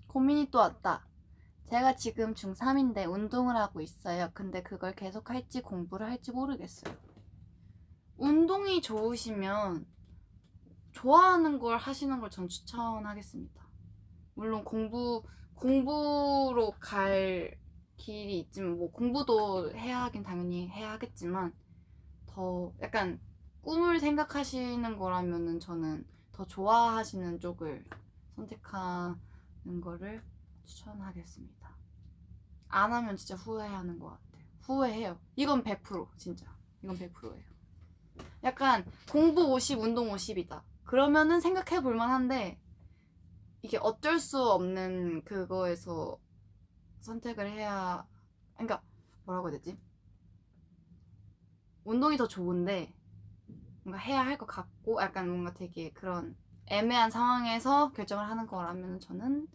고민이 또 왔다. 제가 지금 중3인데 운동을 하고 있어요. 근데 그걸 계속 할지 공부를 할지 모르겠어요. 운동이 좋으시면 좋아하는 걸 하시는 걸 전 추천하겠습니다. 물론 공부로 갈 길이 있지만, 뭐 공부도 해야 하긴 당연히 해야 하겠지만, 더 약간 꿈을 생각하시는 거라면은 저는 더 좋아하시는 쪽을 선택하는 거를 추천하겠습니다. 안 하면 진짜 후회하는 것 같아요. 후회해요. 이건 100% 진짜. 이건 100%예요. 약간 공부 50, 운동 50이다. 그러면은 생각해 볼 만한데, 이게 어쩔 수 없는 그거에서 선택을 해야, 그러니까 뭐라고 해야 되지? 운동이 더 좋은데 뭔가 해야 할 것 같고, 약간 뭔가 되게 그런 애매한 상황에서 결정을 하는 거라면 저는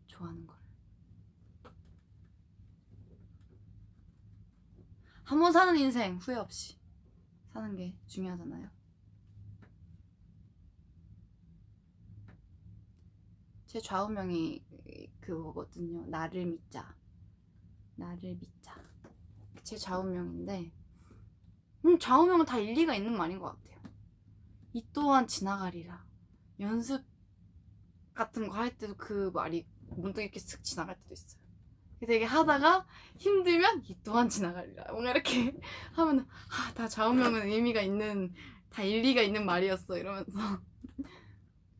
좋아하는 걸. 한 번 사는 인생 후회 없이 사는 게 중요하잖아요. 제 좌우명이 그거거든요. 나를 믿자. 나를 믿자. 제 좌우명인데, 좌우명은 다 일리가 있는 말인 것 같아요. 이 또한 지나가리라. 연습 같은 거 할 때도 그 말이 문득 이렇게 슥 지나갈 때도 있어요. 되게 하다가 힘들면 이 또한 지나가리라. 뭔가 이렇게 하면 다 좌우명은 의미가 있는, 다 일리가 있는 말이었어 이러면서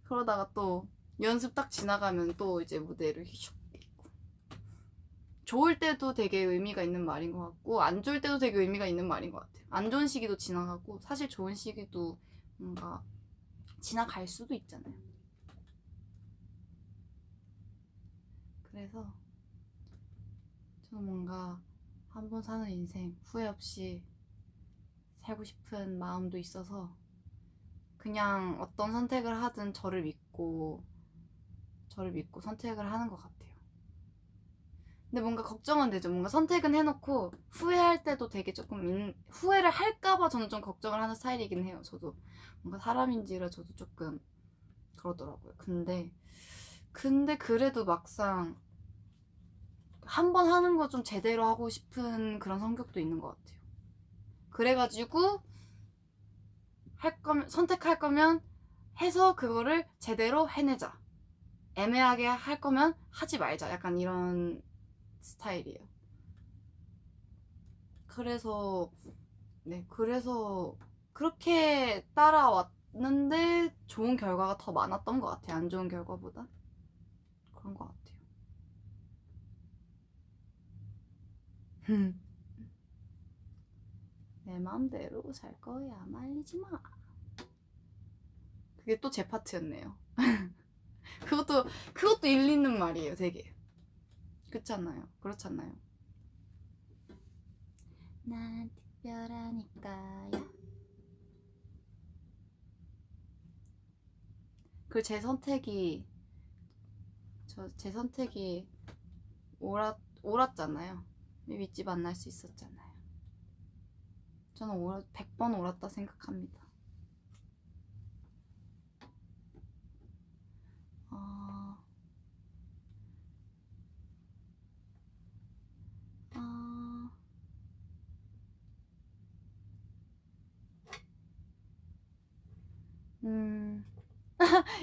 그러다가 또 연습 딱 지나가면 또 이제 무대를 슉 있고, 좋을 때도 되게 의미가 있는 말인 것 같고 안 좋을 때도 되게 의미가 있는 말인 것 같아요. 안 좋은 시기도 지나가고 사실 좋은 시기도 뭔가 지나갈 수도 있잖아요. 그래서 저는 뭔가 한 번 사는 인생 후회 없이 살고 싶은 마음도 있어서 그냥 어떤 선택을 하든 저를 믿고 선택을 하는 것 같아요. 근데 뭔가 걱정은 되죠. 뭔가 선택은 해놓고 후회할 때도 되게 조금 후회를 할까봐 저는 좀 걱정을 하는 스타일이긴 해요. 저도 뭔가 사람인지라 저도 조금 그러더라고요. 근데 그래도 막상 한 번 하는 거 좀 제대로 하고 싶은 그런 성격도 있는 것 같아요. 그래가지고 선택할 거면 해서 그거를 제대로 해내자. 애매하게 할 거면 하지 말자. 약간 이런 스타일이에요. 그래서 그렇게 따라왔는데 좋은 결과가 더 많았던 것 같아요. 안 좋은 결과보다. 그런 것 같아요. 내 마음대로 살 거야. 말리지 마. 그게 또 제 파트였네요. 그것도 일리 있는 말이에요. 되게. 그렇잖아요. 난 특별하니까요. 그리고 제 선택이 옳았잖아요. 윗집 만날 수 있었잖아요. 저는 100번 옳았다 생각합니다.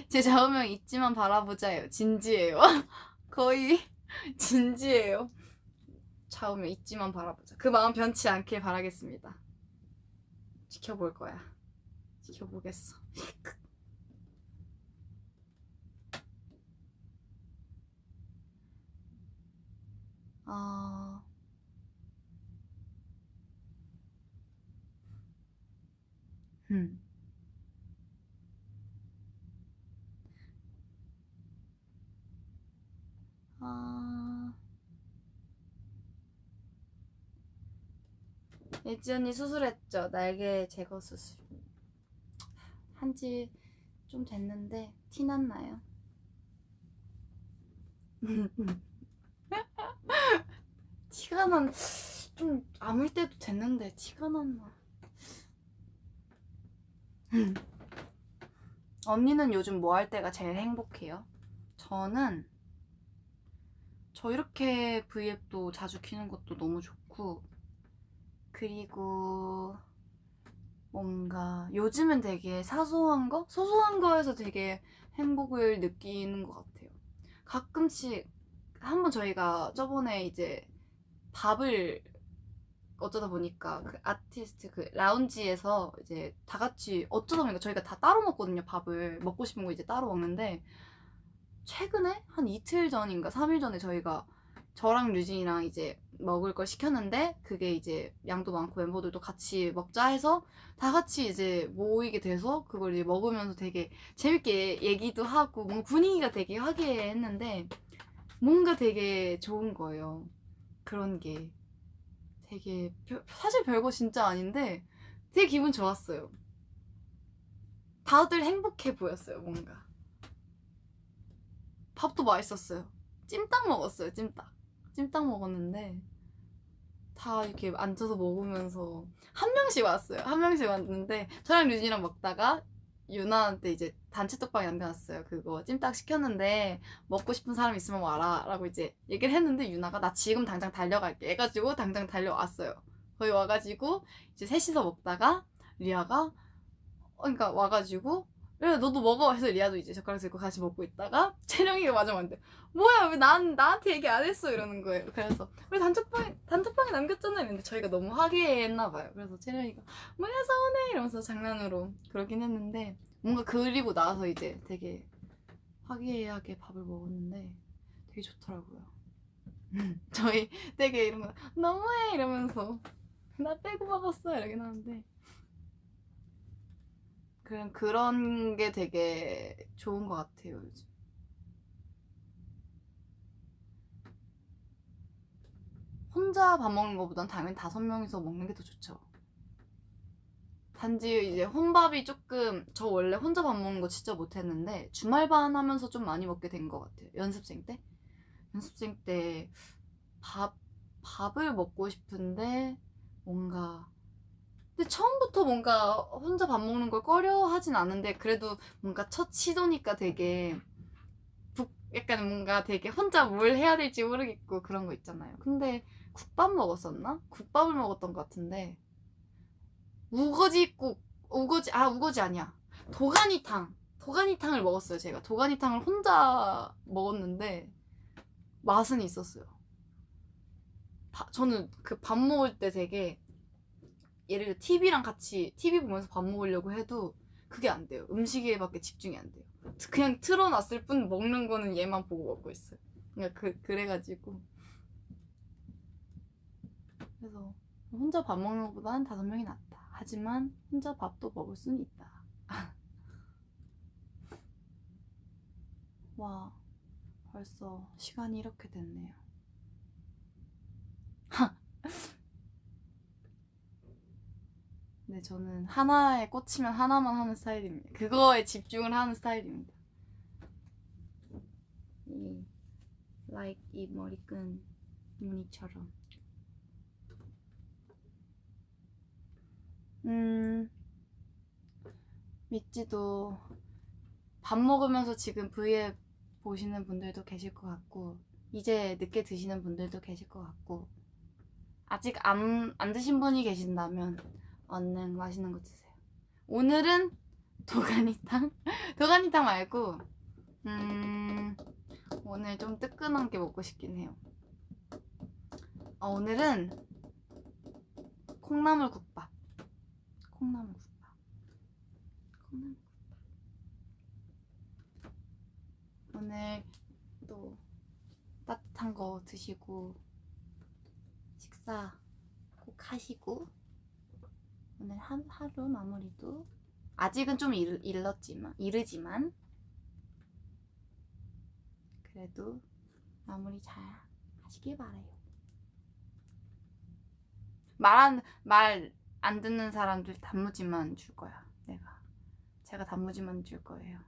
제 좌우명 있지만 바라보자예요. 진지해요. 거의 진지해요. 쫓아오며 있지만 바라보자. 그 마음 변치 않길 바라겠습니다. 지켜볼 거야. 지켜보겠어. 아... 음. 아... 예지 언니 수술했죠. 날개 제거 수술. 한지 좀 됐는데 티 났나요? 티가 난... 좀 아물 때도 됐는데 티가 났나? 언니는 요즘 뭐 할 때가 제일 행복해요? 저는 저 이렇게 V앱도 자주 키는 것도 너무 좋고, 그리고 뭔가 요즘은 되게 사소한 거? 소소한 거에서 되게 행복을 느끼는 것 같아요. 가끔씩 한번 저희가 저번에 이제 밥을 어쩌다 보니까 그 아티스트 그 라운지에서 이제 다 같이 어쩌다 보니까 저희가 다 따로 먹거든요. 밥을 먹고 싶은 거 이제 따로 먹는데, 최근에 한 이틀 전인가 3일 전에 저희가 저랑 류진이랑 이제 먹을 걸 시켰는데, 그게 이제 양도 많고 멤버들도 같이 먹자 해서 다 같이 이제 모이게 돼서 그걸 이제 먹으면서 되게 재밌게 얘기도 하고 뭔가 분위기가 되게 화기애애했는데, 뭔가 되게 좋은 거예요. 그런 게 되게 사실 별거 진짜 아닌데 되게 기분 좋았어요. 다들 행복해 보였어요. 뭔가 밥도 맛있었어요. 찜닭 먹었어요. 찜닭 먹었는데 다 이렇게 앉아서 먹으면서 한 명씩 왔어요. 한 명씩 왔는데 저랑 류진이랑 먹다가 유나한테 이제 단체 톡방에 남겨놨어요. 그거 찜닭 시켰는데 먹고 싶은 사람 있으면 와라 라고 이제 얘기를 했는데, 유나가 나 지금 당장 달려갈게 해가지고 당장 달려왔어요. 거기 와가지고 이제 셋이서 먹다가 리아가 그러니까 와가지고 그래 너도 먹어 해서 리아도 이제 젓가락 들고 같이 먹고 있다가 채령이가 마지막에 뭐야 왜 나한테 얘기 안 했어 이러는 거예요. 그래서 우리 단톡방에 남겼잖아 이랬는데 저희가 너무 화기애애했나 봐요. 그래서 채령이가 뭐야 서운해 이러면서 장난으로 그러긴 했는데, 뭔가 그리고 나서 이제 되게 화기애애하게 밥을 먹었는데 되게 좋더라고요. 저희 되게 이런 거 너무해 이러면서 나 빼고 먹었어 이러긴 하는데, 그런 게 되게 좋은 것 같아요, 요즘. 혼자 밥 먹는 것보단 당연히 5명이서 먹는 게 더 좋죠. 단지 이제 혼밥이 조금, 저 원래 혼자 밥 먹는 거 진짜 못했는데 주말반 하면서 좀 많이 먹게 된 것 같아요. 연습생 때? 연습생 때 밥을 먹고 싶은데 뭔가, 근데 처음부터 뭔가 혼자 밥 먹는 걸 꺼려 하진 않은데, 그래도 뭔가 첫 시도니까 되게 약간 뭔가 되게 혼자 뭘 해야 될지 모르겠고 그런 거 있잖아요. 근데 국밥 먹었었나? 국밥을 먹었던 것 같은데, 우거지 아니야. 도가니탕을 먹었어요. 제가 도가니탕을 혼자 먹었는데 맛은 있었어요. 저는 그 밥 먹을 때 되게, 예를 들어 TV랑 같이 TV 보면서 밥 먹으려고 해도 그게 안 돼요. 음식에밖에 집중이 안 돼요. 그냥 틀어놨을 뿐 먹는 거는 얘만 보고 먹고 있어요. 그러니까 그래가지고, 그래서 혼자 밥 먹는 것보다는 5명이 낫다. 하지만 혼자 밥도 먹을 수는 있다. 와, 벌써 시간이 이렇게 됐네요. 네, 저는 하나에 꽂히면 하나만 하는 스타일입니다. 그거에 집중을 하는 스타일입니다. 이 머리끈 무늬처럼. 믿지도 밥 먹으면서 지금 V앱 보시는 분들도 계실 것 같고, 이제 늦게 드시는 분들도 계실 것 같고, 아직 안 드신 분이 계신다면 얼른 맛있는 거 드세요. 오늘은 도가니탕? 도가니탕 말고 오늘 좀 뜨끈한 게 먹고 싶긴 해요. 오늘은 콩나물국밥. 콩나물국밥. 오늘 또 따뜻한 거 드시고 식사 꼭 하시고 오늘 하루 마무리도 아직은 좀 이르지만 그래도 마무리 잘 하시길 바래요. 말 안 듣는 사람들 단무지만 줄 거야. 제가 단무지만 줄 거예요.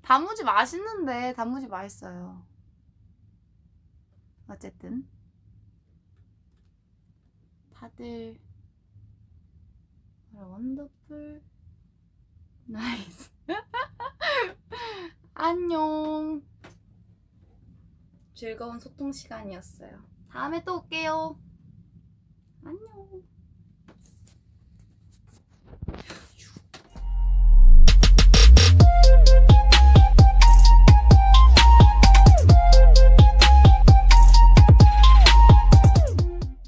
단무지 맛있는데 단무지 맛있어요. 어쨌든 다들 원더풀 나이스. 안녕. 즐거운 소통 시간이었어요. 다음에 또 올게요. 안녕.